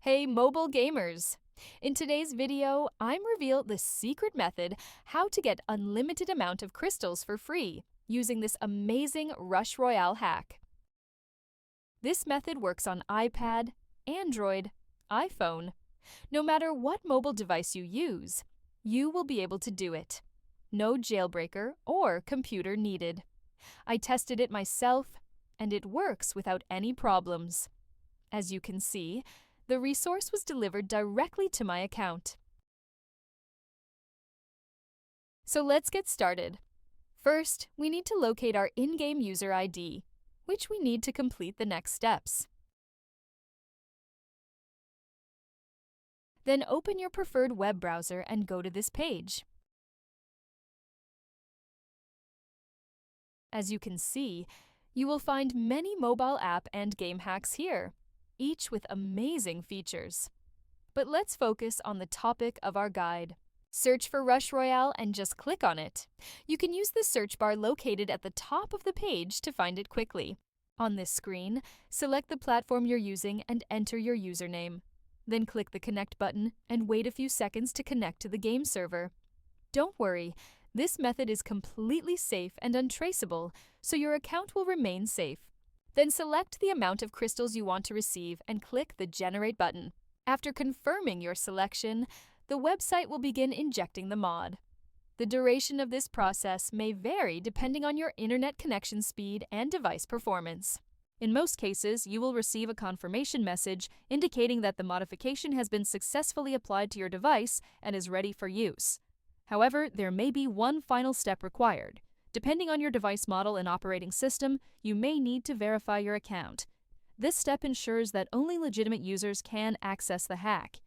Hey mobile gamers! In today's video, I'm reveal the secret method how to get unlimited amount of crystals for free using this amazing Rush Royale hack. This method works on iPad, Android, iPhone. No matter what mobile device you use, you will be able to do it. No jailbreaker or computer needed. I tested it myself, and it works without any problems. As you can see, the resource was delivered directly to my account. So let's get started. First, we need to locate our in-game user ID, which we need to complete the next steps. Then open your preferred web browser and go to this page. As you can see, you will find many mobile app and game hacks here, each with amazing features. But let's focus on the topic of our guide. Search for Rush Royale and just click on it. You can use the search bar located at the top of the page to find it quickly. On this screen, select the platform you're using and enter your username. Then click the Connect button and wait a few seconds to connect to the game server. Don't worry, this method is completely safe and untraceable, so your account will remain safe. Then select the amount of crystals you want to receive and click the Generate button. After confirming your selection, the website will begin injecting the mod. The duration of this process may vary depending on your internet connection speed and device performance. In most cases, you will receive a confirmation message indicating that the modification has been successfully applied to your device and is ready for use. However, there may be one final step required. Depending on your device model and operating system, you may need to verify your account. This step ensures that only legitimate users can access the hack.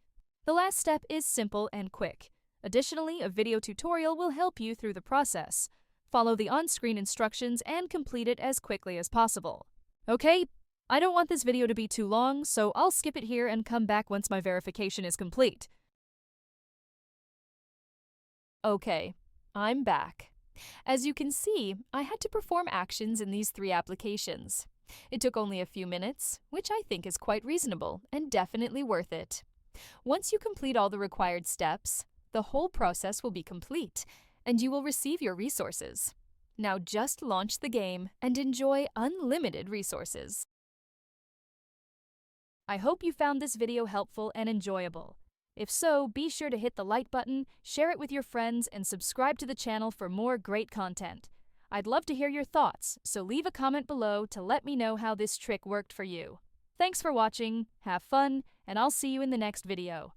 The last step is simple and quick. Additionally, a video tutorial will help you through the process. Follow the on-screen instructions and complete it as quickly as possible. Okay, I don't want this video to be too long, so I'll skip it here and come back once my verification is complete. Okay, I'm back. As you can see, I had to perform actions in these 3 applications. It took only a few minutes, which I think is quite reasonable and definitely worth it. Once you complete all the required steps, the whole process will be complete, and you will receive your resources. Now just launch the game and enjoy unlimited resources. I hope you found this video helpful and enjoyable. If so, be sure to hit the like button, share it with your friends, and subscribe to the channel for more great content. I'd love to hear your thoughts, so leave a comment below to let me know how this trick worked for you. Thanks for watching, have fun, and I'll see you in the next video.